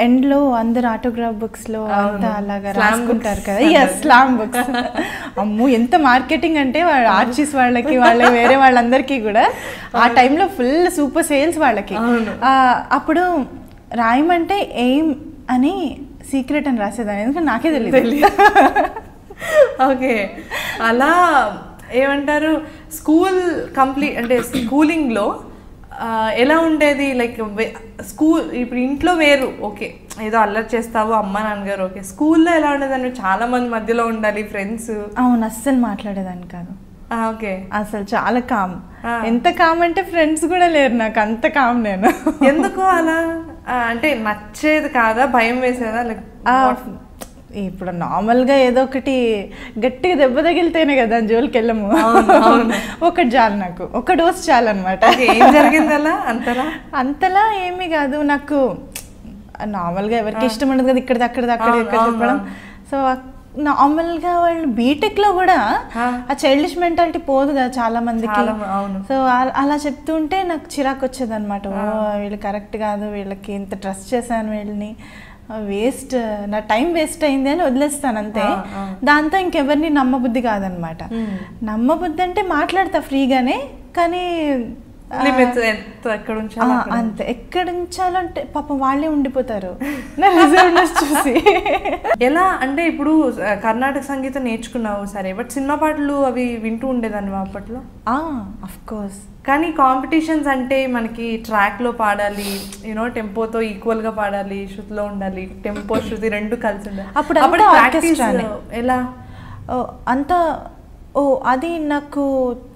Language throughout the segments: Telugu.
ఎండ్‌లో అందరు ఆటోగ్రాఫ్ బుక్స్‌లో అంతా అలాగా రాసుకుంటారు కదా. Yes, slam books. అమ్మో ఎంత మార్కెటింగ్ అంటే వాళ్ళ ఆర్చిస్ వాళ్ళకి వేరే వాళ్ళందరికీ కూడా ఆ టైంలో ఫుల్ సూపర్ సేల్స్ వాళ్ళకి. అప్పుడు రాయమంటే ఎయిమ్ అని సీక్రెట్ అని రాసేదాన్ని, ఎందుకంటే నాకే తెలియదు. ఓకే, అలా ఏమంటారు స్కూల్ కంప్లీట్ అంటే స్కూలింగ్లో ఎలా ఉండేది? లైక్ స్కూల్ ఇప్పుడు ఇంట్లో వేరు, ఓకే ఏదో అల్లరి చేస్తావు అమ్మ నాన్నగారు, ఓకే స్కూల్లో ఎలా ఉండేది? అని చాలా మంది మధ్యలో ఉండాలి ఫ్రెండ్స్. అవును, అస్సలు మాట్లాడేదాన్ని కాదు. ఓకే, అసలు చాలా కామ్. ఎంత కామ్ అంటే ఫ్రెండ్స్ కూడా లేరు నాకు, అంత కామ్ నేను. ఎందుకు అలా? అంటే నచ్చేది కాదా, భయం వేసేదా? లైక్ ఇప్పుడు నార్మల్గా ఏదో ఒకటి గట్టిగా దెబ్బ తగిలితేనే కదా జోలికి వెళ్ళము. ఒకటి చాలు, నాకు ఒక డోస్ చాలు అనమాట. ఏం జరిగింది అలా? అంతలా ఏమీ కాదు, నాకు నార్మల్గా ఎవరికి ఇష్టం ఉండదు కదా ఇక్కడిది అక్కడ చెప్పడం. సో నార్మల్గా వాళ్ళు బీటెక్లో కూడా ఆ చైల్డిష్ మెంటాలిటీ పోదు కదా చాలా మందికి. సో అలా చెప్తుంటే నాకు చిరాకు వచ్చేది అనమాట. ఓ వీళ్ళు కరెక్ట్ కాదు, వీళ్ళకి ఇంత ట్రస్ట్ చేశాను, వీళ్ళని వేస్ట్, నా టైం వేస్ట్ అయింది అని వదిలేస్తాను అంతే. దాంతో ఇంకెవరిని నమ్మబుద్ధి కాదనమాట. నమ్మబుద్ధి అంటే మాట్లాడతా ఫ్రీగానే, కానీ అంతే. ఎక్కడ ఉంచాలంటే పాపం వాళ్ళే ఉండిపోతారు చూసి. ఎలా అంటే ఇప్పుడు కర్ణాటక సంగీతం నేర్చుకున్నావు సరే, బట్ సినిమా పాటలు అవి వింటూ ఉండేదాన్ని అప్పట్లో? Of course. కానీ కాంపిటీషన్స్ అంటే మనకి ట్రాక్లో పాడాలి, యూనో టెంపోతో ఈక్వల్గా పాడాలి, శృతిలో ఉండాలి, టెంపో శృతి రెండు కలిసి ఉండాలి. అప్పుడు ప్రాక్టీస్ ఎలా అంతా అది నాకు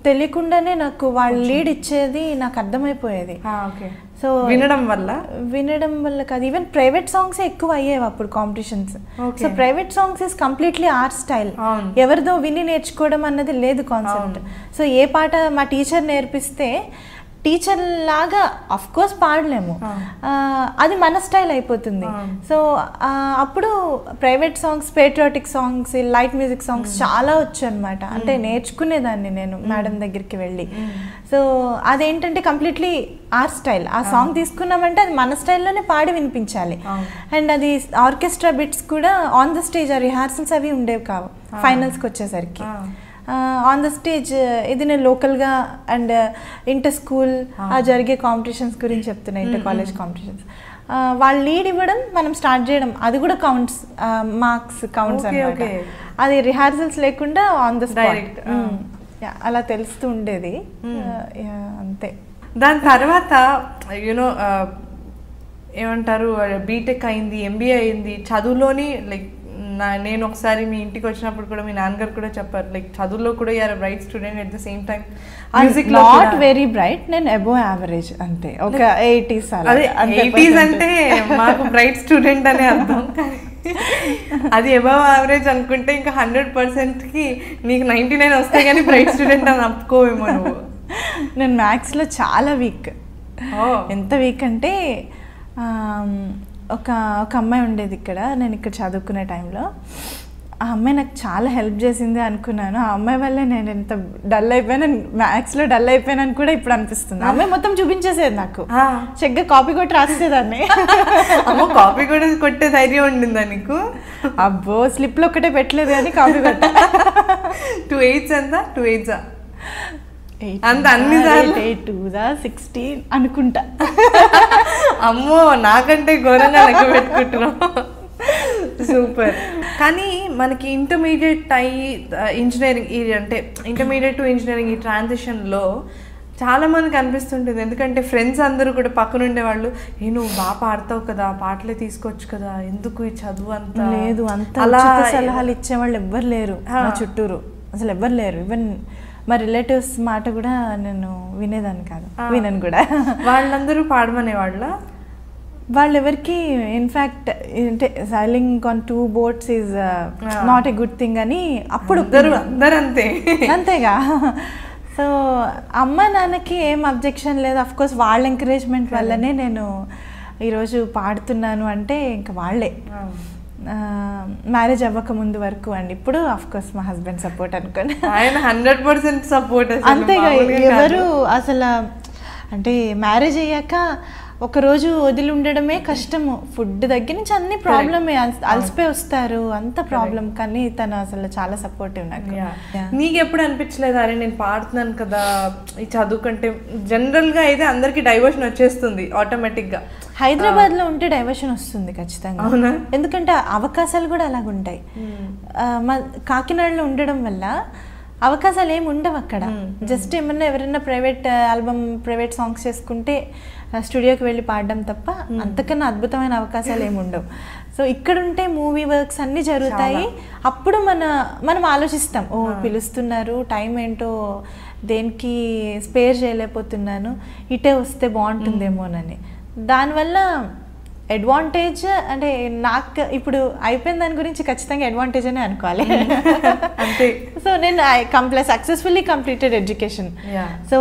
తెలియకుండానే నాకు వాళ్ళు లీడ్ ఇచ్చేది నాకు అర్థమైపోయేది. సో వినడం వల్ల కాదు, ఈవెన్ ప్రైవేట్ సాంగ్స్ ఎక్కువ అయ్యేవి అప్పుడు competitions. So private songs is completely our style, ఎవరిదో విని నేర్చుకోవడం అన్నది లేదు కాన్సెప్ట్. సో ఏ పాట మా టీచర్ నేర్పిస్తే టీచర్ లాగా అఫ్ కోర్స్ పాడలేము, అది మన స్టైల్ అయిపోతుంది. సో అప్పుడు private songs, patriotic songs, light music songs చాలా వచ్చు అనమాట. అంటే నేర్చుకునేదాన్ని నేను మేడం దగ్గరికి వెళ్ళి. సో అదేంటంటే కంప్లీట్లీ ఆర్ స్టైల్. ఆ సాంగ్ తీసుకున్నామంటే అది మన స్టైల్లోనే పాడి వినిపించాలి. అండ్ అది ఆర్కెస్ట్రా బిట్స్ కూడా ఆన్ ద స్టేజ్, ఆ రిహార్సల్స్ అవి ఉండేవి కావు ఫైనల్స్కి వచ్చేసరికి. ఆన్ ద స్టేజ్ ఇది నేను లోకల్గా అండ్ ఇంటర్ స్కూల్ జరిగే కాంపిటీషన్స్ గురించి చెప్తున్నాను, ఇంటర్ కాలేజ్ కాంపిటీషన్స్. వాళ్ళు లీడ్ ఇవ్వడం, మనం స్టార్ట్ చేయడం, అది కూడా కౌంట్స్, మార్క్స్ కౌంట్స్ అనమాట. అది రిహార్సల్స్ లేకుండా ఆన్ ద స్పాట్ అలా తెలుస్తూ ఉండేది అంతే. దాని తర్వాత యూనో ఏమంటారు బీటెక్ అయింది, ఎంబీఏ అయింది, చదువులోని లైక్ నేను ఒకసారి మీ ఇంటికి వచ్చినప్పుడు కూడా మీ నాన్నగారు కూడా చెప్పారు, లైక్ చదువులో కూడా you're bright student, at the same time music not very bright, నేను అబోవ్ యావరేజ్ అంతే, ఒక 80s. అదే 80s అంటే మాకు బ్రైట్ స్టూడెంట్ అనే అర్థం, కానీ అది అబోవ్ యావరేజ్ అనుకుంటే ఇంకా 100%కి నీకు 99 వస్తాయి, కానీ బ్రైట్ స్టూడెంట్ అని ఒప్పుకోవేమో నువ్వు. నేను మ్యాథ్స్లో చాలా వీక్. ఎంత వీక్ అంటే ఒక అమ్మాయి ఉండేది ఇక్కడ, నేను ఇక్కడ చదువుకునే టైంలో. ఆ అమ్మాయి నాకు చాలా హెల్ప్ చేసింది అనుకున్నాను. ఆ అమ్మాయి వల్లే నేను ఎంత డల్ అయిపోయాను, మ్యాథ్స్లో డల్ అయిపోయానని కూడా ఇప్పుడు అనిపిస్తుంది. ఆ అమ్మాయి మొత్తం చూపించేసేది నాకు, చెగ్గా కాపీ కొట్టి రాసేదాన్ని. అమ్మ కాపీ కూడా కొట్టే ధైర్యం ఉండిందా నీకు? అబ్బో, స్లిప్లో ఒక్కటే పెట్టలేదు కానీ కాపీ కొట్ట. 2 8s ఎంత? 2 8s అంత అన్ని 16 అనుకుంటా. అమ్మో, నాకంటే ఘోరంగా లెక్క పెట్టుకుంటున్నాం. సూపర్. కానీ మనకి ఇంటర్మీడియట్ అయ్యి ఇంజనీరింగ్, ఇది అంటే ఇంటర్మీడియట్ టు ఇంజనీరింగ్ ఈ ట్రాన్సిషన్లో చాలా మందికి అనిపిస్తుంటుంది, ఎందుకంటే ఫ్రెండ్స్ అందరూ కూడా పక్కన ఉండేవాళ్ళు, నువ్వు బాగా పాడతావు కదా, పాటలే తీసుకోవచ్చు కదా, ఎందుకు ఈ చదువు అంతా లేదు, అంత అలా సలహాలు ఇచ్చేవాళ్ళు ఎవ్వరు లేరు నా చుట్టూరు, అసలు ఎవ్వరు లేరు. ఈవెన్ మా రిలేటివ్స్ మాట కూడా నేను వినేదాన్ని కాదు, వినను కూడా. వాళ్ళందరూ పాడమనే వాళ్ళు ఎవరికి ఇన్ఫ్యాక్ట్ అంటే sailing on 2 boats is not a good thing అని అప్పుడు అందరూ అంతేగా. సో అమ్మ నాన్నకి ఏం అబ్జెక్షన్ లేదు, అఫ్ కోర్స్ వాళ్ళ ఎంకరేజ్మెంట్ వల్లనే నేను ఈరోజు పాడుతున్నాను. అంటే ఇంకా వాళ్ళే మ్యారేజ్ అవ్వక ముందు వరకు అండి. ఇప్పుడు ఆఫ్ కోర్స్ మా హస్బెండ్ సపోర్ట్ అనుకోండి, ఆయన 100% సపోర్ట్. అంతేగా, ఎవరు అసలు అంటే మ్యారేజ్ అయ్యాక ఒక రోజు వదిలి ఉండడమే కష్టము, ఫుడ్ దగ్గర నుంచి అన్ని ప్రాబ్లమే, అలసిపోయి వస్తారు, అంత ప్రాబ్లం. కానీ తను అసలు చాలా సపోర్టివ్ నాకు. నీకు ఎప్పుడు అనిపించలేదు అరే నేను పాడుతున్నాను కదా ఈ చదువు కంటే? జనరల్గా అయితే అందరికి డైవర్షన్ వచ్చేస్తుంది ఆటోమేటిక్గా. హైదరాబాద్లో ఉంటే డైవర్షన్ వస్తుంది ఖచ్చితంగా, ఎందుకంటే అవకాశాలు కూడా అలాగుంటాయి. కాకినాడలో ఉండడం వల్ల అవకాశాలు ఏమి ఉండవు అక్కడ. జస్ట్ ఏమన్నా ఎవరైనా ప్రైవేట్ ఆల్బమ్, ప్రైవేట్ సాంగ్స్ చేసుకుంటే స్టూడియోకి వెళ్ళి పాడడం తప్ప అంతకన్నా అద్భుతమైన అవకాశాలు ఏమి ఉండవు. సో ఇక్కడ ఉంటే మూవీ వర్క్స్ అన్నీ జరుగుతాయి. అప్పుడు మనం ఆలోచిస్తాం, ఓ పిలుస్తున్నారు, టైం ఏంటో దేనికి స్పేర్ చేయలేకపోతున్నాను, ఇటే వస్తే బాగుంటుందేమోనని. దానివల్ల అడ్వాంటేజ్ అంటే నాకు ఇప్పుడు అయిపోయిన దాని గురించి ఖచ్చితంగా అడ్వాంటేజ్ అనే అనుకోవాలి. అంతే. సో నేను సక్సెస్ఫుల్లీ కంప్లీటెడ్ ఎడ్యుకేషన్. సో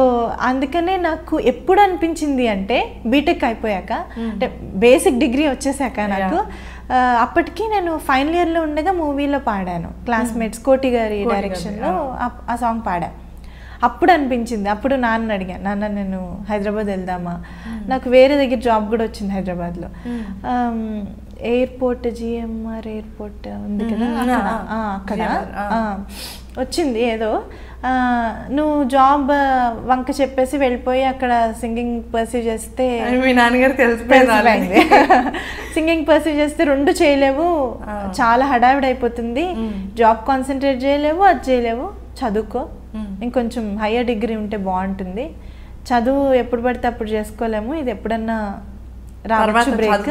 అందుకనే నాకు ఎప్పుడు అనిపించింది అంటే బీటెక్ అయిపోయాక, అంటే బేసిక్ డిగ్రీ వచ్చేసాక నాకు, అప్పటికి నేను ఫైనల్ ఇయర్లో ఉండగా మూవీలో పాడాను, క్లాస్మేట్స్ కోటి గారి డైరెక్షన్లో ఆ సాంగ్ పాడా. అప్పుడు అనిపించింది, అప్పుడు నాన్న అడిగాను, నాన్న నేను హైదరాబాద్ వెళ్దామా, నాకు వేరే దగ్గర జాబ్ కూడా వచ్చింది హైదరాబాద్లో, ఎయిర్పోర్ట్ జిఎంఆర్ ఎయిర్పోర్ట్ ఉంది కదా అక్కడ వచ్చింది ఏదో, నువ్వు జాబ్ వంక చెప్పేసి వెళ్ళిపోయి అక్కడ సింగింగ్ పర్సీవ్ చేస్తే, మీ నాన్నగారు తెలిసిపోయింది సింగింగ్ పర్సీవ్ చేస్తే 2 చేయలేవు, చాలా హడావిడి అయిపోతుంది, జాబ్ కాన్సన్ట్రేట్ చేయలేవు, అది చేయలేవు, చదువుకో, ఇంకొంచెం హయ్యర్ డిగ్రీ ఉంటే బాగుంటుంది, చదువు ఎప్పుడు పడితే అప్పుడు చేసుకోలేము, ఇది ఎప్పుడన్నా రావచ్చు బ్రేక్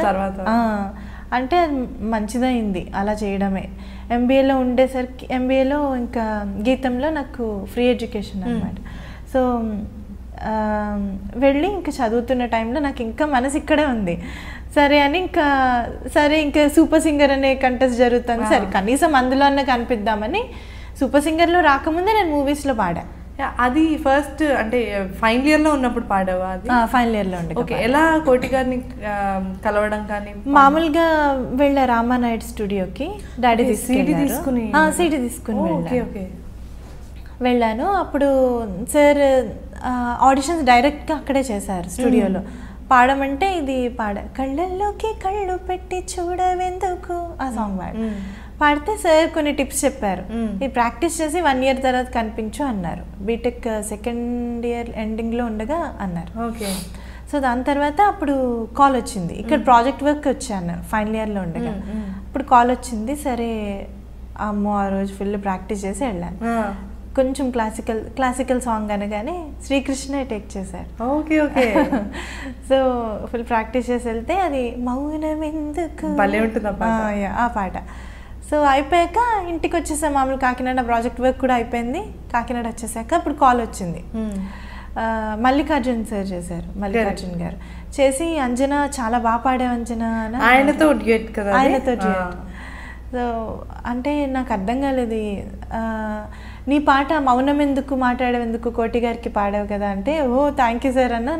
అంటే మంచిదైంది అలా చేయడమే. ఎంబీఏలో ఉండేసరికి, ఎంబీఏలో ఇంకా గీతంలో నాకు ఫ్రీ ఎడ్యుకేషన్ అనమాట. సో వెళ్ళి ఇంకా చదువుతున్న టైంలో నాకు ఇంకా మనసు ఇక్కడే ఉంది, సరే అని ఇంకా సూపర్ సింగర్ అనే కంటెస్ట్ జరుగుతుంది, సరే కనీసం అందులో అన్న కనిపిద్దామని సూపర్ సింగర్లో రాకముందే నేను మూవీస్లో పాడా. అది ఫస్ట్ అంటే ఫైనల్ ఇయర్లో ఉన్నప్పుడు పాడావా? అది ఫైనల్ ఇయర్లో ఉండే. ఓకే. ఎలా కోటి గారిని కలవడం కానీ? మామూలుగా వెళ్ళా రామానాయుడు స్టూడియోకి, డాడీ సీడీ తీసుకుని వెళ్ళాను. అప్పుడు సార్ ఆడిషన్స్ డైరెక్ట్గా అక్కడే చేశారు స్టూడియోలో. పాడమంటే ఇది కళ్ళల్లోకి కళ్ళు పెట్టి చూడవెందుకు ఆ సాంగ్ పాడితే సార్ కొన్ని టిప్స్ చెప్పారు, ఇది ప్రాక్టీస్ చేసి 1 year తర్వాత కనిపించు అన్నారు. బీటెక్ సెకండ్ ఇయర్ ఎండింగ్లో ఉండగా అన్నారు. ఓకే. సో దాని తర్వాత అప్పుడు కాల్ వచ్చింది, ఇక్కడ ప్రాజెక్ట్ వర్క్ వచ్చాను ఫైనల్ ఇయర్లో ఉండగా. అప్పుడు కాల్ వచ్చింది, సరే అమ్మో ఆ రోజు ఫుల్ ప్రాక్టీస్ చేసి వెళ్ళాను. కొంచెం క్లాసికల్ సాంగ్ అనగానే శ్రీకృష్ణ టేక్ చేశారు. Okay okay. So full practice చేసి వెళ్తే అది మౌనం ఎందుకు ఆ పాట. సో అయిపోయాక ఇంటికి వచ్చేసాం, మామూలు కాకినాడ ప్రాజెక్ట్ వర్క్ కూడా అయిపోయింది. కాకినాడ వచ్చేసాక అప్పుడు కాల్ వచ్చింది, మల్లికార్జున్ సార్ చేశారు, మల్లికార్జున్ గారు చేసి, అంజనా చాలా బాగా పాడావు అంజనా, ఆయనతో డ్యూయట్. సో అంటే నాకు అర్థం కాలేదు, నీ పాట మౌనం ఎందుకు మాట్లాడేందుకు కోటి గారికి పాడావు కదా అంటే, ఓ థ్యాంక్ యూ సార్ అన్న.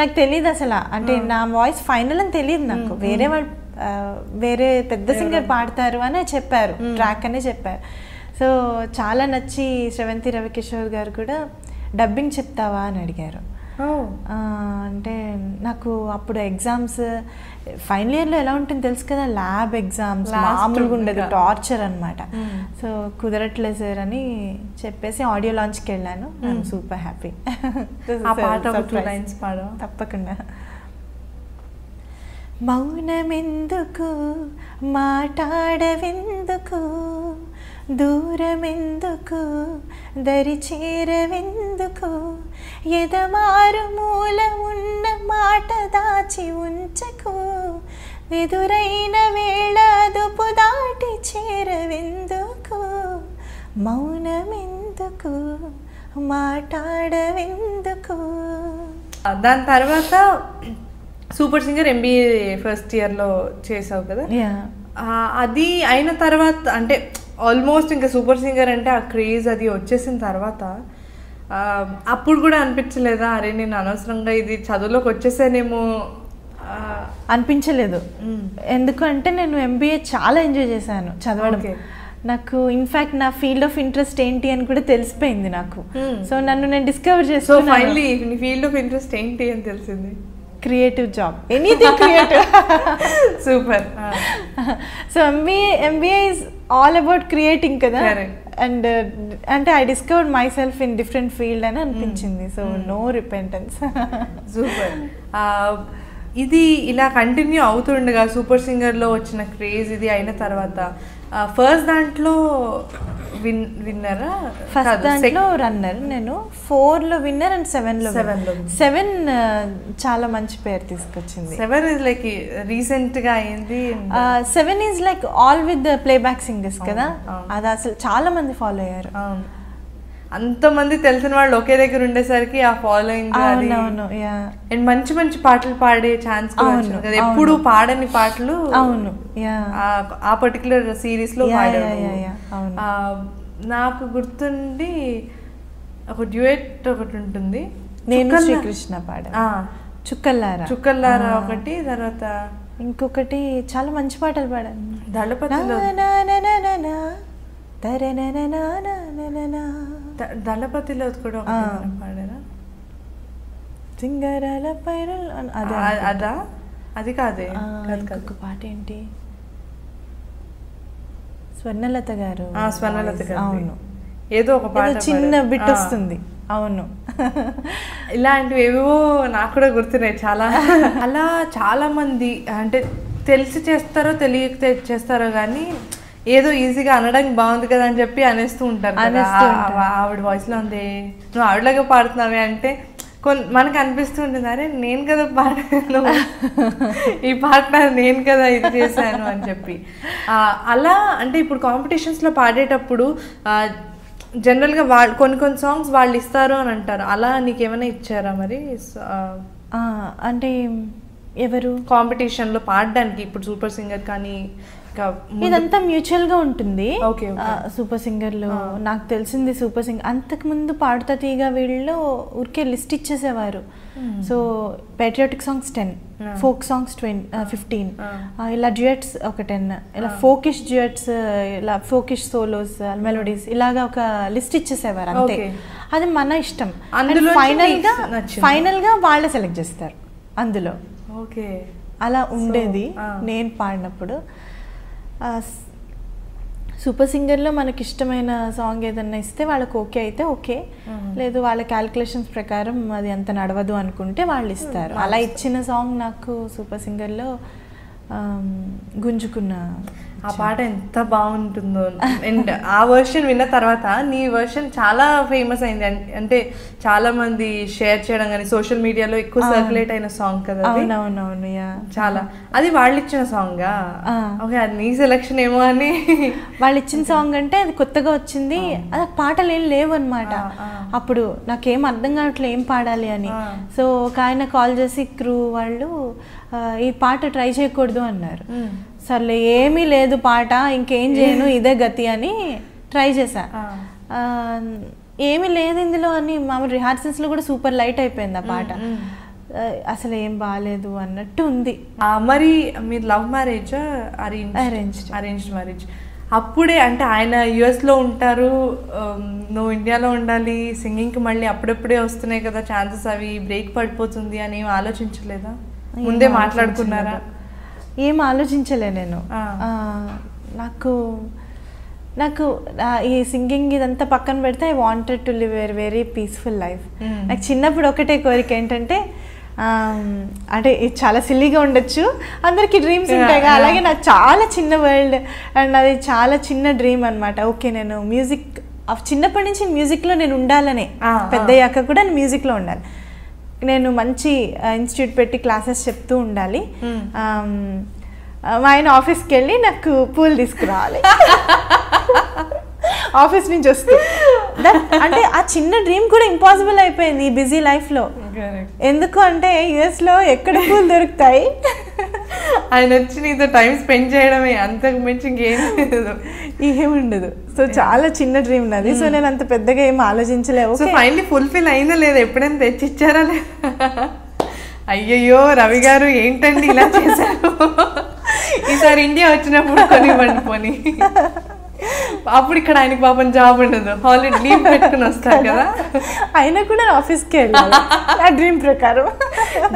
నాకు తెలియదు అసలు, అంటే నా వాయిస్ ఫైనల్ అని తెలియదు నాకు, వేరే పెద్ద సింగర్ పాడతారు అని చెప్పారు, ట్రాక్ అనే చెప్పారు. సో చాలా నచ్చి శ్రవంతి రవికిషోర్ గారు కూడా డబ్బింగ్ చెప్తావా అని అడిగారు. అంటే నాకు అప్పుడు ఎగ్జామ్స్ ఫైనల్ ఇయర్లో ఎలా ఉంటుంది తెలుసు కదా, ల్యాబ్ ఎగ్జామ్స్ మామూలుగా ఉండదు, టార్చర్ అనమాట. సో కుదరట్లేదు సార్ అని చెప్పేసి ఆడియో లాంచ్కి వెళ్ళాను. Super happy. తప్పకుండా. మౌనమెందుకు మాట్లాడవెందుకు, దూరమెందుకు దరి చేరవెందుకు, ఎదమారు మూల ఉన్న మాట దాచి ఉంచకు, ఎదురైన వేళ అదుపు దాటి చేరవెందుకు, మౌనమెందుకు మాట్లాడవెందుకు. దాని తర్వాత సూపర్ సింగర్ ఎంబీఏ ఫస్ట్ ఇయర్లో చేసావు కదా, అది అయిన తర్వాత అంటే ఆల్మోస్ట్ ఇంకా సూపర్ సింగర్ అంటే ఆ క్రేజ్ అది వచ్చేసిన తర్వాత అప్పుడు కూడా అనిపించలేదా, అరే నేను అనవసరంగా ఇది చదువులోకి వచ్చేసానేమో? అనిపించలేదు, ఎందుకంటే నేను ఎంబీఏ చాలా ఎంజాయ్ చేశాను చదవడం. నాకు ఇన్ఫాక్ట్ నా ఫీల్డ్ ఆఫ్ ఇంట్రెస్ట్ ఏంటి అని కూడా తెలిసిపోయింది నాకు. సో నన్ను నేను డిస్కవర్ చేస్తాను. ఫైనల్లీ నీ ఫీల్డ్ ఆఫ్ ఇంట్రెస్ట్ ఏంటి అని తెలిసింది? Creative job, anything creative. Super. So MBA is all about creating కదా. అండ్ అంటే I discovered myself in different field అని అనిపించింది. So no repentance. సూపర్. ఇది ఇలా కంటిన్యూ అవుతుండగా సూపర్ సింగర్లో వచ్చిన క్రేజ్ ఇది అయిన తర్వాత ఫస్ట్ దాంట్లో విన్నరా? ఫస్ట్ దాంట్లో రన్నర్, నేను 4లో విన్నర్ అండ్ 7లో. 7 చాలా మంచి పేరు తీసుకొచ్చింది. 7 ఇస్ లైక్ రీసెంట్ గా అయింది. 7 is like all with playback singers కదా, అది అసలు చాలా మంది ఫాలో అయ్యారు. అంతమంది తెలిసిన వాళ్ళు ఒకే దగ్గర ఉండేసరికి ఆ ఫాలోయింగ్ అండ్ మంచి మంచి పాటలు పాడే ఛాన్స్ కదా. ఎప్పుడు పాడని పాటలు అవును ఆ పర్టికులర్ సిరీస్ లో పాడారు. నాకు గుర్తుండి ఒక డ్యూయట్ ఒకటి ఉంటుంది, నేను శ్రీకృష్ణ పాడా, చుక్కల్లారా ఒకటి, తర్వాత ఇంకొకటి చాలా మంచి పాటలు పాడాను. దళపతిలో కూడా పాడారా? సింగరాల పైరల్ అదా? అది కాదే. ఇంకొక పాట ఏంటి, స్వర్ణలత గారు. స్వర్ణలత గారు, అవును, ఏదో ఒక పాట చిన్న బిట్ వస్తుంది. అవును, ఇలాంటివి ఏవేవో నాకు కూడా గుర్తున్నాయి చాలా. అలా చాలా మంది అంటే తెలిసి చేస్తారో తెలియక చేస్తారో కానీ ఏదో ఈజీగా అనడానికి బాగుంది కదా అని చెప్పి అనేస్తూ ఉంటారు. ఆవిడ వాయిస్ లో ఉంది, నువ్వు ఆవిడలాగా పాడుతున్నావే అంటే మనకు అనిపిస్తూ ఉంటుంది, అరే నేను కదా పాడాను, ఈ పాట నేను కదా ఇది చేశాను అని చెప్పి. అలా అంటే ఇప్పుడు కాంపిటీషన్స్లో పాడేటప్పుడు జనరల్గా వాళ్ళు కొన్ని సాంగ్స్ వాళ్ళు ఇస్తారు అని అంటారు. అలా నీకేమైనా ఇచ్చారా మరి? అంటే ఎవరు కాంపిటీషన్లో పాడడానికి? ఇప్పుడు సూపర్ సింగర్ కానీ ఇదంతా మ్యూచువల్ గా ఉంటుంది. సూపర్ సింగర్ లో నాకు తెలిసింది, సూపర్ సింగర్ అంతకు ముందు పాడుతా తీగ వీళ్ళలో ఊరికే లిస్ట్ ఇచ్చేసేవారు. So patriotic songs 10, folk songs 15, ఇలా డ్యూయట్స్ ఒక 10, ఇలా ఫోకిష్ డ్యూయట్స్, ఇలా ఫోకిష్ సోలోస్, మెలోడీస్, ఇలాగా ఒక లిస్ట్ ఇచ్చేసేవారు అంతే. అది మన ఇష్టం. ఫైనల్ గా వాళ్ళే సెలెక్ట్ చేస్తారు అందులో. అలా ఉండేది నేను పాడినప్పుడు. సూపర్ సింగర్లో మనకి ఇష్టమైన సాంగ్ ఏదన్నా ఇస్తే వాళ్ళకి ఓకే అయితే ఓకే, లేదు వాళ్ళ క్యాలిక్యులేషన్స్ ప్రకారం అది అంత నడవదు అనుకుంటే వాళ్ళు ఇస్తారు. అలా ఇచ్చిన సాంగ్ నాకు సూపర్ సింగర్లో గుంజుకున్న ఆ పాట ఎంత బాగుంటుందో. అండ్ ఆ వర్షన్ విన్న తర్వాత నీ వర్షన్ చాలా ఫేమస్ అయింది, అంటే చాలా మంది షేర్ చేయడం కానీ సోషల్ మీడియాలో ఎక్కువ సర్క్యులేట్ అయిన సాంగ్ కదా. అవునవునవును, చాలా. అది వాళ్ళు ఇచ్చిన సాంగా? ఓకే, అది నీ సెలెక్షన్ ఏమో అని. వాళ్ళు ఇచ్చిన సాంగ్ అంటే అది కొత్తగా వచ్చింది, అది పాటలు ఏం లేవు అనమాట. అప్పుడు నాకేం అర్థం కావట్లేదు ఏం పాడాలి అని. సో ఒక ఆయన కాల్ చేసి క్రూ వాళ్ళు ఈ పాట ట్రై చేయకూడదు అన్నారు. సర్లే ఏమీ లేదు పాట, ఇంకేం చేయను, ఇదే గతి అని ట్రై చేశా. ఏమీ లేదు ఇందులో అని మామూలు రిహార్సల్స్లో కూడా సూపర్ లైట్ అయిపోయింది ఆ పాట. అసలు ఏం బాగాలేదు అన్నట్టు ఉంది. మరి మీరు లవ్ మ్యారేజ్ అరేంజ్డ్ మ్యారేజ్? అప్పుడే అంటే ఆయన యుఎస్లో ఉంటారు, నువ్వు ఇండియాలో ఉండాలి, సింగింగ్కి మళ్ళీ అప్పుడప్పుడే వస్తున్నాయి కదా ఛాన్సెస్, అవి బ్రేక్ పడిపోతుంది అని ఏం ఆలోచించలేదా? ముందే మాట్లాడుకున్నారా? ఏం ఆలోచించలే నేను. నాకు ఈ సింగింగ్ ఇదంతా పక్కన పెడితే I wanted to live a very peaceful life. నాకు చిన్నప్పుడు ఒకటే కోరిక ఏంటంటే, అంటే ఇది చాలా సిల్లీగా ఉండొచ్చు, అందరికీ డ్రీమ్స్ ఉంటాయి కదా, అలాగే నాకు చాలా చిన్న వరల్డ్ అండ్ అది చాలా చిన్న డ్రీమ్ అనమాట. ఓకే, నేను మ్యూజిక్ చిన్నప్పటి నుంచి మ్యూజిక్లో నేను ఉండాలనే, పెద్దయ్యాక కూడా నేను మ్యూజిక్లో ఉండాలి, నేను మంచి ఇన్స్టిట్యూట్ పెట్టి క్లాసెస్ చెప్తూ ఉండాలి, మా ఆయన ఆఫీస్కి వెళ్ళి నాకు పూలు తీసుకురావాలి ఆఫీస్ నుంచి వస్తూ. అంటే ఆ చిన్న డ్రీమ్ కూడా ఇంపాసిబుల్ అయిపోయింది ఈ బిజీ లైఫ్లో. ఎందుకు అంటే యుఎస్లో ఎక్కడ పూలు దొరుకుతాయి, ఆయన వచ్చి నీతో టైం స్పెండ్ చేయడమే, అంతకు మించి ఏముండదు. సో చాలా చిన్న డ్రీమ్ నాది. సో నేను అంత పెద్దగా ఏం ఆలోచించలేవు. సో ఫైనల్లీ ఫుల్ఫిల్ అయిందా లేదా? ఎప్పుడైనా తెచ్చిచ్చారా లేదా? అయ్యయ్యో రవి గారు ఏంటండి ఇలా చేశారు, ఈసారి ఇండియా వచ్చినప్పుడు కొనివ్వండి పోనీ. అప్పుడు ఇక్కడ ఆయనకి పాపం జాబ్ ఉండదు, హాలిడే లీవ్ పెట్టుకుని వస్తారు కదా. అయినా కూడా ఆఫీస్కి వెళ్ళాలి ఆ డ్రీమ్ ప్రకారం.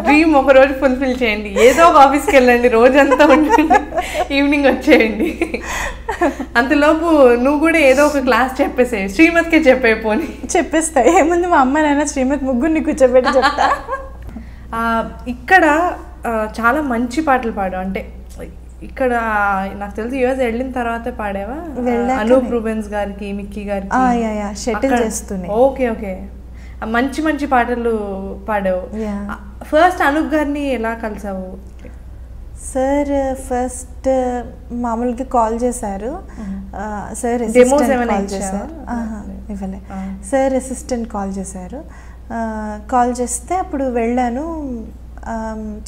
డ్రీమ్ ఒక రోజు ఫుల్ఫిల్ చేయండి, ఏదో ఒక ఆఫీస్కి వెళ్ళండి, రోజంతా ఉంటుంది, ఈవినింగ్ వచ్చేయండి. అంతలోపు నువ్వు కూడా ఏదో ఒక క్లాస్ చెప్పేసే, శ్రీమతికే చెప్పే పోనీ. చెప్పేస్తా, ఏముంది మా అమ్మ నాన్న శ్రీమతి ముగ్గురిని కూర్చోబెట్టి చెప్తా. ఇక్కడ చాలా మంచి పాటలు పాడు, అంటే ఇక్కడ నాకు తెలిసి యూఎస్ వెళ్ళిన తర్వాత పాడావా? అనూప్ రూబెన్స్ గారికి, మిక్కీ గారికి షటిల్ చేస్తూనే. ఓకే ఓకే, మంచి మంచి పాటలు పాడావు. ఫస్ట్ అనూప్ గారిని ఎలా కలిసావు? సార్ ఫస్ట్ మామూలుగా కాల్ చేశారు సార్, ఇవ్వలే సార్, అసిస్టెంట్ కాల్ చేశారు. కాల్ చేస్తే అప్పుడు వెళ్ళాను.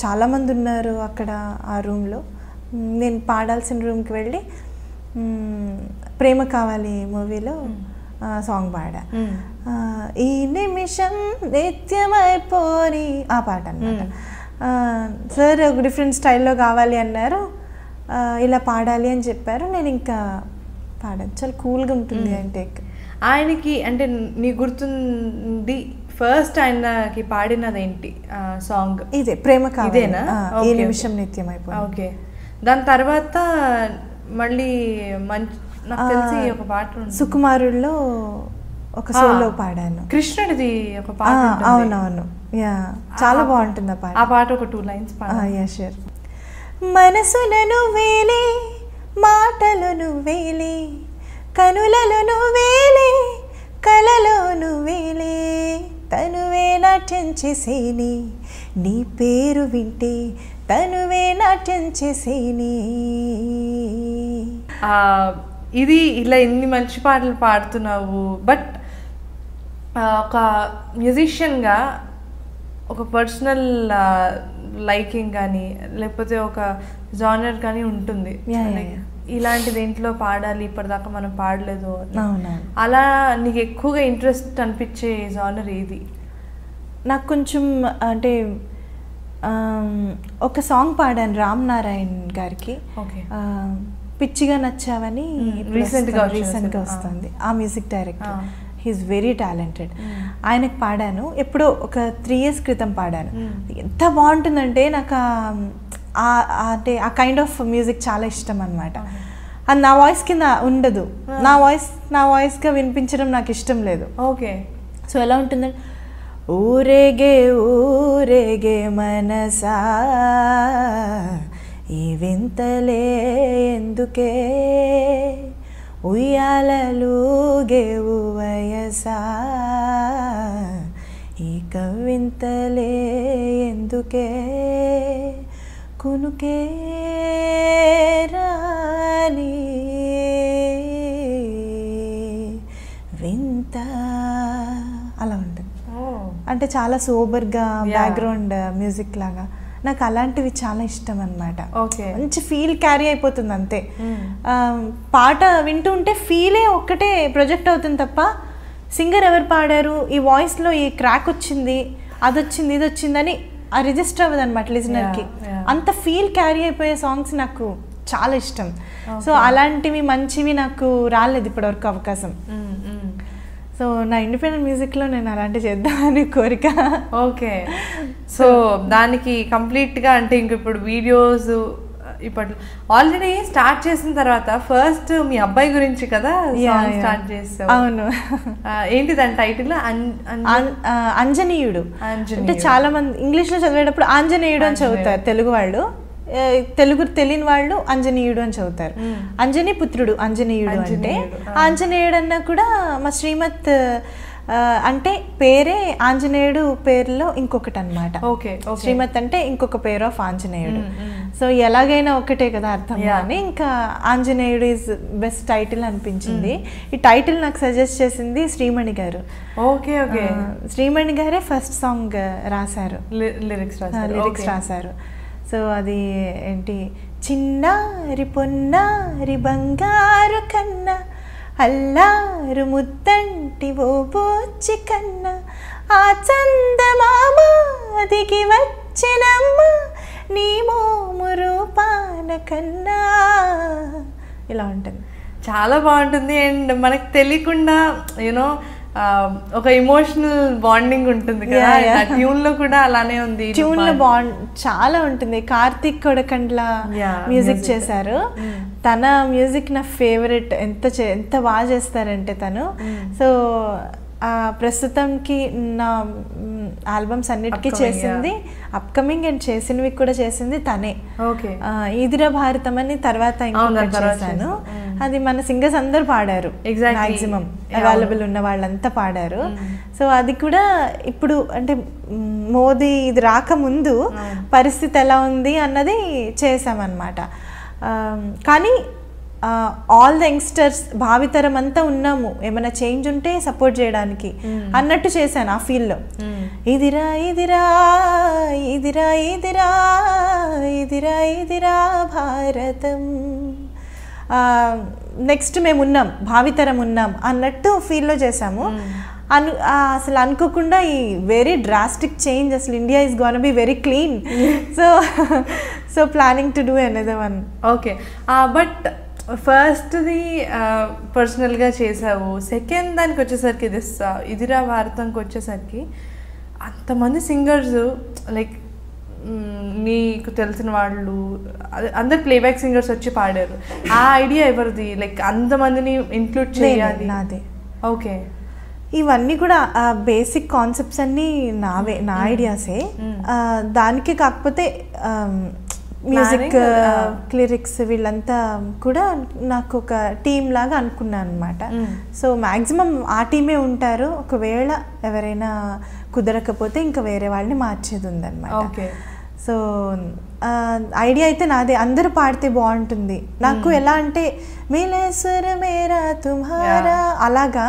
చాలామంది ఉన్నారు అక్కడ ఆ రూమ్లో. నేను పాడాల్సిన రూమ్కి వెళ్ళి ప్రేమ కావాలి మూవీలో సాంగ్ పాడా. ఈ నిమిషం నిత్యమైపోని ఆ పాట అన్నమాట. సార్ ఒక డిఫరెంట్ స్టైల్లో కావాలి అన్నారు, ఇలా పాడాలి అని చెప్పారు. నేను ఇంకా పాడాను, చాలా కూల్గా ఉంటుంది. అంటే ఆయనకి అంటే నీ గుర్తుంది ఫస్ట్ ఆయనకి పాడినదేంటి సాంగ్? ఇదే ప్రేమ కావాలేనా, ఈ నిమిషం నిత్యం అయిపోయి. ఓకే, దాని తర్వాత మళ్ళీ మంచి నాకు తెలిసి ఒక పాట సుకుమారుల్లో ఒక సోలో పాడాను, కృష్ణుడిది ఒక పాట. అవునవును, యా చాలా బాగుంటుంది ఆ పాట. ఆ పాట ఒక 2 లైన్స్ పాడు. Yeah sure. మనసులను వేలే, మాటలను వేలే, కనులను వేలే, కలలోను వేలే, తనువే నాట్యం చేసేని, నీ పేరు వింటే తనువే నాట్యం చేసేని. ఇది ఇలా ఎన్ని మంచి పాటలు పాడుతున్నావు, బట్ ఒక మ్యూజిషియన్గా ఒక పర్సనల్ లైకింగ్ కానీ లేకపోతే ఒక జానర్ కానీ ఉంటుంది. ఇలాంటి దేంట్లో పాడాలి, ఇప్పటిదాకా మనం పాడలేదు, అలా నీకు ఎక్కువగా ఇంట్రెస్ట్ అనిపించే జానర్ ఏది? నాకు కొంచెం అంటే ఒక సాంగ్ పాడాను రామ్ నారాయణ్ గారికి, పిచ్చిగా నచ్చావని, రీసెంట్గా వస్తుంది. ఆ music director, he's very talented. ఆయనకు పాడాను ఎప్పుడో ఒక 3 years క్రితం పాడాను. ఎంత బాగుంటుందంటే నాకు అంటే ఆ కైండ్ ఆఫ్ మ్యూజిక్ చాలా ఇష్టం అనమాట. అది నా వాయిస్ కింద ఉండదు, నా వాయిస్గా వినిపించడం నాకు ఇష్టం లేదు. ఓకే, సో ఎలా ఉంటుందంటే, ఊరేగే ఊరేగే మనసా ఈ వింతలే ఎందుకే, ఉయ్యాలలుగేవు వయసా ఈ కవింతలే ఎందుకే, కునుకే రాని వింత, అలా ఉంటుంది. అంటే చాలా సోబర్గా బ్యాక్గ్రౌండ్ మ్యూజిక్ లాగా నాకు అలాంటివి చాలా ఇష్టం అనమాట. మంచి ఫీల్ క్యారీ అయిపోతుంది అంతే. పాట వింటూ ఉంటే ఫీలే ఒక్కటే ప్రొజెక్ట్ అవుతుంది తప్ప సింగర్ ఎవరు పాడారు, ఈ వాయిస్లో ఈ క్రాక్ వచ్చింది, అది వచ్చింది, ఇది వచ్చిందని ఆ రిజిస్టర్ అవ్వదు అనమాట లిజనర్కి. అంత ఫీల్ క్యారీ అయిపోయే సాంగ్స్ నాకు చాలా ఇష్టం. సో అలాంటివి మంచివి నాకు రాలేదు ఇప్పటివరకు అవకాశం. సో నా ఇండిపెండెంట్ మ్యూజిక్లో నేను అలాంటివి చేద్దామని కోరిక. ఓకే, సో దానికి కంప్లీట్గా అంటే ఇంక ఇప్పుడు వీడియోస్ ఇప్పట్లో ఆల్రెడీ స్టార్ట్ చేసిన తర్వాత ఫస్ట్ మీ అబ్బాయి గురించి కదా స్టార్ట్ చేస్తావు? అవును. ఏంటి దాని టైటిల్? అంజనీయుడు. అంటే చాలా మంది ఇంగ్లీష్లో చదివేటప్పుడు ఆంజనేయుడు అని చదువుతారు తెలుగు వాళ్ళు, తెలుగు తెలియని వాళ్ళు అంజనీయుడు అని చదువుతారు. అంజనీ పుత్రుడు అంజనీయుడు అంటే. ఆంజనేయుడు అన్నా కూడా మా శ్రీమత్ అంటే పేరే ఆంజనేయుడు పేరులో ఇంకొకటి అనమాట. శ్రీమత్ అంటే ఇంకొక పేరు ఆఫ్ ఆంజనేయుడు. సో ఎలాగైనా ఒకటే కదా అర్థం అని ఇంకా ఆంజనేయుడు ఈజ్ బెస్ట్ టైటిల్ అనిపించింది. ఈ టైటిల్ నాకు సజెస్ట్ చేసింది శ్రీమణి గారు. ఓకే ఓకే, శ్రీమణి గారే ఫస్ట్ సాంగ్ రాశారు, లిరిక్స్ రాశారు. సో అది ఏంటి, చిన్నారి పొన్నారి బంగారు కన్నా అల్లారు ముద్దంటి ఓ బోచి కన్నా ఆ చందమామ దిగి వచ్చినమ్మ నీ మోము రూపాన కన్నా, ఇలా ఉంటుంది. చాలా బాగుంటుంది. అండ్ మనకు తెలియకుండా యూనో ఒక ఎమోషనల్ బాండింగ్ ఉంటుంది కదా, ట్యూన్ లో కూడా అలానే ఉంది. ట్యూన్ లో బాండ్ చాలా ఉంటుంది. కార్తీక్ కొడకండ్ల మ్యూజిక్ చేశారు. తన మ్యూజిక్ నా ఫేవరెట్. ఎంత బాగా చేస్తారంటే తను. సో ప్రస్తుతంకి నా ఆల్బమ్స్ అన్నిటికీ చేసింది, అప్కమింగ్ అండ్ చేసినవి కూడా చేసింది తనే. ఈదిరా భారతం అని తర్వాత ఇంకొకటి చేశాను. అది మన సింగర్స్ అందరు పాడారు, మాక్సిమం అవైలబుల్ ఉన్న వాళ్ళంతా పాడారు. సో అది కూడా ఇప్పుడు అంటే మోదీ ఇది రాకముందు పరిస్థితి ఎలా ఉంది అన్నది చేసామన్నమాట. కానీ ఆల్ ద యంగ్స్టర్స్ భావితరం అంతా ఉన్నాము, ఏమైనా చేంజ్ ఉంటే సపోర్ట్ చేయడానికి అన్నట్టు చేశాను ఆ ఫీల్డ్లో. ఇదిరా ఇదిరా ఇదిరా ఇదిరా ఇదిరా ఇదిరా భారతం, నెక్స్ట్ మేము ఉన్నాం, భావితరం ఉన్నాం అన్నట్టు ఫీల్లో చేసాము. అసలు అనుకోకుండా ఈ వెరీ డ్రాస్టిక్ చేంజ్, అసలు India is gone be very clean. So planning to do another one. Okay, but ఫస్ట్ది పర్సనల్గా చేసావు. సెకండ్ దానికి వచ్చేసరికి ఇదిరా భారతంకి వచ్చేసరికి అంతమంది సింగర్స్, లైక్ నీకు తెలిసిన వాళ్ళు అందరు ప్లేబ్యాక్ సింగర్స్ వచ్చి పాడారు. ఆ ఐడియా ఎవరిది? లైక్ అంతమందిని ఇంక్లూడ్ చేయాలి. నాదే. ఓకే, ఇవన్నీ కూడా బేసిక్ కాన్సెప్ట్స్ అన్నీ నావే, నా ఐడియాసే. దానికి కాకపోతే మ్యూజిక్, లిరిక్స్ వీళ్ళంతా కూడా నాకు ఒక టీమ్ లాగా అనుకున్నాను అనమాట. సో మ్యాక్సిమం ఆ టీమే ఉంటారు. ఒకవేళ ఎవరైనా కుదరకపోతే ఇంకా వేరే వాళ్ళని మార్చేది ఉందన్నమాట. సో ఐడియా అయితే నాదే, అందరూ పాడితే బాగుంటుంది. నాకు ఎలా అంటే మేలేశ్వర మేరా తుమ్హారా అలాగా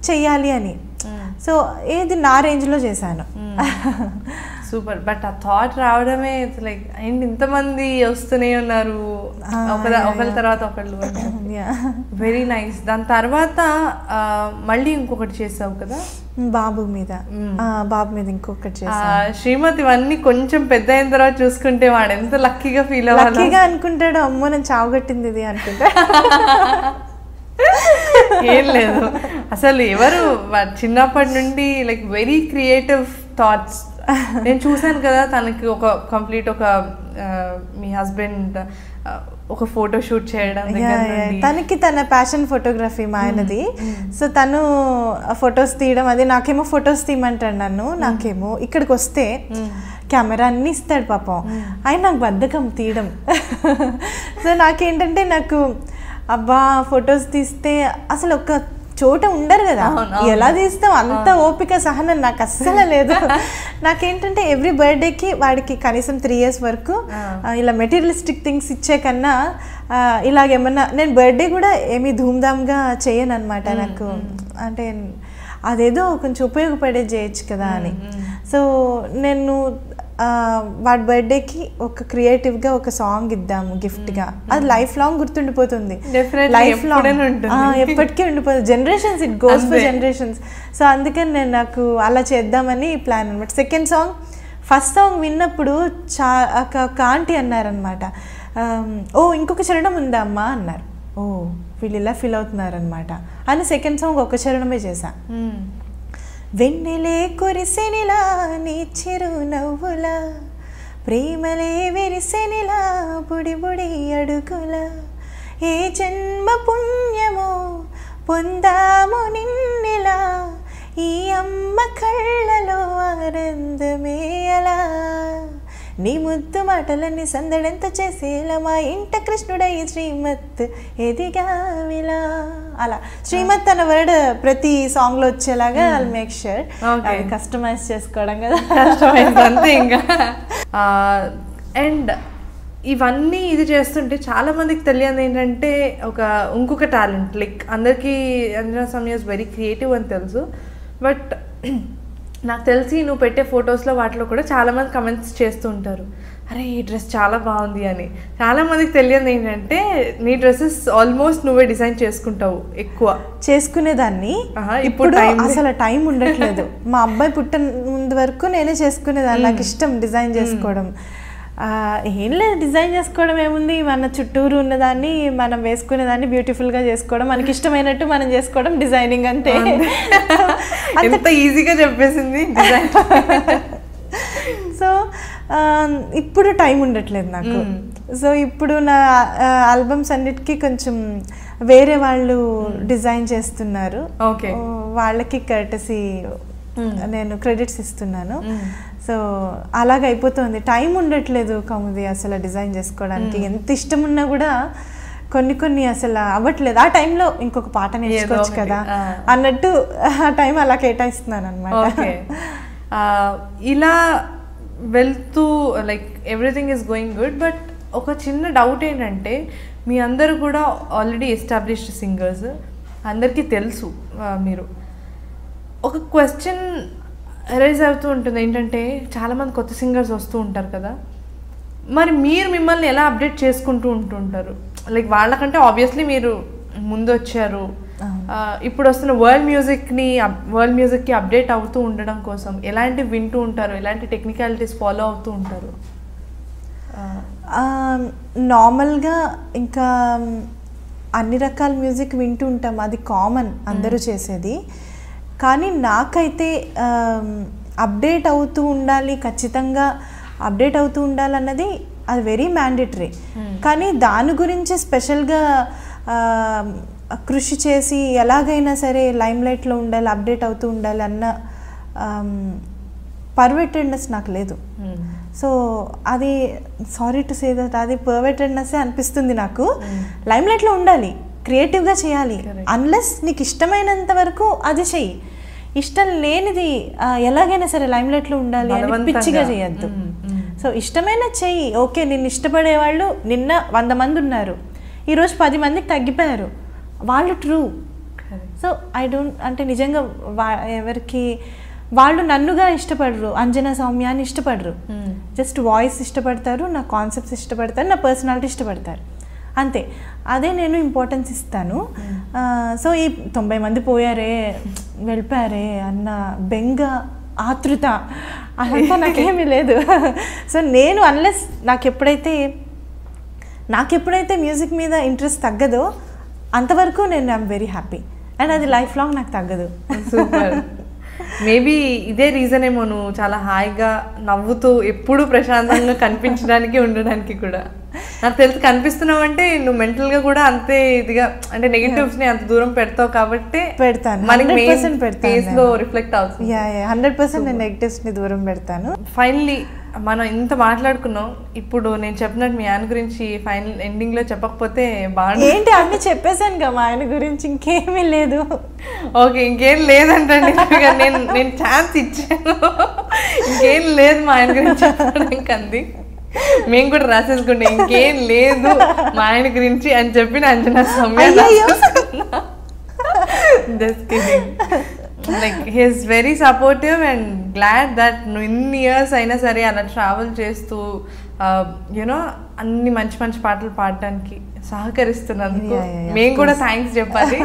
చెయ్యాలి అని. సో ఏది నా రేంజ్లో చేశాను. సూపర్. బట్ ఆ థాట్ రావడమే లైక్ అండ్ ఇంతమంది వస్తూనే ఉన్నారు ఒకళ్ళ తర్వాత ఒకళ్ళు, వెరీ నైస్. దాని తర్వాత మళ్ళీ ఇంకొకటి చేసావు కదా బాబు మీద ఇంకొకటి చేసాను. శ్రీమతి ఇవన్నీ కొంచెం పెద్ద అయిన తర్వాత చూసుకుంటే వాడు ఎంత లక్కీగా ఫీల్ అవ్వాలి. లక్కీగా అనుకుంటాడు, అమ్మో నేను చావుగట్టింది ఇది అనుకుంటా. ఏం లేదు, అసలు ఎవరు చిన్నప్పటి నుండి లైక్ వెరీ క్రియేటివ్ థాట్స్. నేను చూసాను కదా తనకి ఒక కంప్లీట్ ఒక మీ హస్బెండ్ ఒక ఫోటో షూట్ చేయడం, తనకి తన ప్యాషన్ ఫోటోగ్రఫీ మా ఆయనది. సో తను ఫొటోస్ తీయడం, అది నాకేమో ఫొటోస్ తీయమంటాడు నన్ను, నాకేమో ఇక్కడికి వస్తే కెమెరా అన్నీ ఇస్తాడు పాపం. ఆయన నాకు బద్ధకం తీయడం. సో నాకేంటంటే నాకు అబ్బా ఫొటోస్ తీస్తే అసలు ఒక చోట ఉండరు కదా, ఎలా తీస్తాం, అంత ఓపిక సహనం నాకు అస్సలు లేదు. నాకేంటంటే ఎవ్రీ బర్త్డేకి వాడికి కనీసం 3 years వరకు ఇలా మెటీరియలిస్టిక్ థింగ్స్ ఇచ్చే కన్నా ఇలాగేమన్నా, నేను బర్త్డే కూడా ఏమీ ధూమ్ధామ్గా చేయను అనమాట. నాకు అంటే అదేదో కొంచెం ఉపయోగపడేది చేయొచ్చు కదా అని. సో నేను వాడి బర్త్డేకి ఒక క్రియేటివ్గా ఒక సాంగ్ ఇద్దాము గిఫ్ట్గా, అది లైఫ్ లాంగ్ గుర్తుండిపోతుంది, లైఫ్ లాంగ్ ఎప్పటికీ ఉండిపోతుంది, generations, it goes for generations. So అందుకని నాకు అలా చేద్దామని ప్లాన్ అనమాట. సెకండ్ సాంగ్, ఫస్ట్ సాంగ్ విన్నప్పుడు ఒక ఆంటీ అన్నారనమాట, ఓ ఇంకొక చరణం ఉందా అమ్మా అన్నారు. ఓ వీళ్ళు ఇలా ఫీల్ అవుతున్నారనమాట అని సెకండ్ సాంగ్ ఒక చరణమే చేశా. వెన్నెలే కురిసెనిలా నీ చిరు నవ్వులా, ప్రేమలే విరిసెనిలా బుడి బుడి అడుగులా, ఏ జన్మ పుణ్యమో పొందాము నిన్నెలా, ఈ అమ్మ కళ్ళలో ఆనందమే అలా, నీ ముద్దు మాటలన్నీ సందడంత చేసేలా, మా ఇంట కృష్ణుడై శ్రీమత్ ఎదిగావిలా. అలా శ్రీమత్ అన్న వర్డ్ ప్రతి సాంగ్ లో వచ్చేలాగా ఐ మేక్ ష్యూర్. కస్టమైజ్ చేసుకోవడం కదా, కస్టమైజ్ అంతే ఇంకా. అండ్ ఇవన్నీ ఇది చేస్తుంటే చాలా మందికి తెలియదు ఏంటంటే ఇంకొక టాలెంట్, లైక్ అందరికీ అంజనా సమయ వెరీ క్రియేటివ్ అని తెలుసు, బట్ నాకు తెలిసి నువ్వు పెట్టే ఫొటోస్లో వాటిలో కూడా చాలామంది కమెంట్స్ చేస్తూ ఉంటారు, అరే ఈ డ్రెస్ చాలా బాగుంది అని. చాలామందికి తెలియదు ఏంటంటే నీ డ్రెస్సెస్ ఆల్మోస్ట్ నువ్వే డిజైన్ చేసుకుంటావు, ఎక్కువ చేసుకునేదాన్ని. ఇప్పుడు అసలు టైం ఉండట్లేదు. మా అబ్బాయి పుట్టిన ముందు వరకు నేనే చేసుకునేదాన్ని, నాకు ఇష్టం డిజైన్ చేసుకోవడం. ఏం లేదు, డిజైన్ చేసుకోవడం ఏముంది, మన చుట్టూరు ఉన్నదాన్ని మనం వేసుకునేదాన్ని బ్యూటిఫుల్గా చేసుకోవడం, మనకి ఇష్టమైనట్టు మనం చేసుకోవడం డిజైనింగ్ అంతే. అంత ఈజీగా చెప్పేసింది డిజైన్. సో ఇప్పుడు టైం ఉండట్లేదు నాకు. సో ఇప్పుడు నా ఆల్బమ్స్ అన్నిటికీ కొంచెం వేరే వాళ్ళు డిజైన్ చేస్తున్నారు, వాళ్ళకి కర్టసీ నేను క్రెడిట్స్ ఇస్తున్నాను. సో అలాగ అయిపోతుంది, టైం ఉండట్లేదు కౌముది అసలు డిజైన్ చేసుకోవడానికి. ఎంత ఇష్టం ఉన్నా కూడా కొన్ని అసలు అవ్వట్లేదు. ఆ టైంలో ఇంకొక పాట నేర్చుకోవచ్చు కదా అన్నట్టు ఆ టైం అలా కేటాయిస్తున్నాను అనమాట. ఇలా వెళ్తూ like everything is going good. But ఒక చిన్న డౌట్ ఏంటంటే, మీ అందరూ కూడా ఆల్రెడీ ఎస్టాబ్లిష్డ్ సింగర్స్, అందరికీ తెలుసు. మీరు ఒక క్వశ్చన్ రైజ్ అవుతూ ఉంటుంది ఏంటంటే, చాలామంది కొత్త సింగర్స్ వస్తూ ఉంటారు కదా, మరి మీరు మిమ్మల్ని ఎలా అప్డేట్ చేసుకుంటూ ఉంటుంటారు? లైక్ వాళ్ళకంటే ఆబ్వియస్లీ మీరు ముందు వచ్చారు, ఇప్పుడు వస్తున్న వరల్డ్ మ్యూజిక్కి అప్డేట్ అవుతూ ఉండడం కోసం ఎలాంటివి వింటూ ఉంటారు, ఎలాంటి టెక్నికాలిటీస్ ఫాలో అవుతూ ఉంటారు? నార్మల్గా ఇంకా అన్ని రకాల మ్యూజిక్ వింటూ ఉంటాం, అది కామన్ అందరూ చేసేది. కానీ నాకైతే అప్డేట్ అవుతూ ఉండాలి, ఖచ్చితంగా అప్డేట్ అవుతూ ఉండాలన్నది అది వెరీ మ్యాండేటరీ. కానీ దాని గురించి స్పెషల్గా కృషి చేసి ఎలాగైనా సరే లైమ్లైట్లో ఉండాలి, అప్డేట్ అవుతూ ఉండాలి అన్న పర్వెటెడ్నెస్ నాకు లేదు. సో అది సారీ టు సే దట్ అది పర్వెటెడ్నెస్సే అనిపిస్తుంది నాకు. లైమ్లైట్లో ఉండాలి, క్రియేటివ్గా చేయాలి, అన్లెస్ నీకు ఇష్టమైనంత వరకు అది చెయ్యి. ఇష్టం లేనిది ఎలాగైనా సరే లైమ్లైట్లో ఉండాలి అని పిచ్చిగా చేయొద్దు. సో ఇష్టమైన చెయ్యి. ఓకే, నిన్ను ఇష్టపడేవాళ్ళు నిన్న 100 మంది ఉన్నారు, ఈరోజు 10 మందికి తగ్గిపోయారు, వాళ్ళు ట్రూ. సో ఐ డోంట్ అంటే నిజంగా ఎవరికి వాళ్ళు నన్నుగా ఇష్టపడరు, అంజనా సౌమ్యాన్ని ఇష్టపడరు, జస్ట్ వాయిస్ ఇష్టపడతారు, నా కాన్సెప్ట్స్ ఇష్టపడతారు, నా పర్సనాలిటీ ఇష్టపడతారు, అంతే. అదే నేను ఇంపార్టెన్స్ ఇస్తాను. సో ఈ 90 మంది పోయారే, వెళ్ళిపోయారే అన్న బెంగ, ఆతృత అదంతా నాకేమీ లేదు. సో నేను అన్లెస్ నాకు ఎప్పుడైతే మ్యూజిక్ మీద ఇంట్రెస్ట్ తగ్గదో అంతవరకు నేను ఐఎమ్ వెరీ హ్యాపీ, అండ్ అది లైఫ్ లాంగ్ నాకు తగ్గదు. సూపర్. మేబీ ఇదే రీజన్ ఏమో నువ్వు చాలా హాయిగా నవ్వుతూ ఎప్పుడూ ప్రశాంతంగా కనిపించడానికి ఉండడానికి కూడా. నాకు తెలిసి కనిపిస్తున్నావు అంటే నువ్వు మెంటల్గా కూడా అంతే ఇదిగా, అంటే నెగిటివ్స్ని అంత దూరం పెడతావు కాబట్టి పెడతాను, మనకి 100% ఫేస్లో రిఫ్లెక్ట్ అవుతుంది. 100% నేను నెగిటివ్స్ని దూరం పెడతాను. ఫైనలీ మనం ఇంత మాట్లాడుకున్నాం, ఇప్పుడు నేను చెప్పినట్టు మీ ఆయన గురించి ఫైనల్ ఎండింగ్లో చెప్పకపోతే బాగుంది. ఏంటి అన్ని చెప్పేశాను కదా మా ఆయన గురించి, ఇంకేమీ లేదు. ఓకే, ఇంకేం లేదంటండి, నేను ఛాన్స్ ఇచ్చాను, ఇంకేం లేదు మా ఆయన గురించి చెప్పడానికి అంది. మేము కూడా రాసేసుకుంటే ఇంకేం లేదు మా ఆయన గురించి అని చెప్పి Anjana Soumya. Just kidding. Like he's very supportive and glad that నువ్వు ఇన్ని ఇయర్స్ అయినా సరే అలా ట్రావెల్ చేస్తూ యూనో అన్ని మంచి మంచి పాటలు పాడడానికి సహకరిస్తున్నందుకు మేము కూడా థ్యాంక్స్ చెప్పాలి.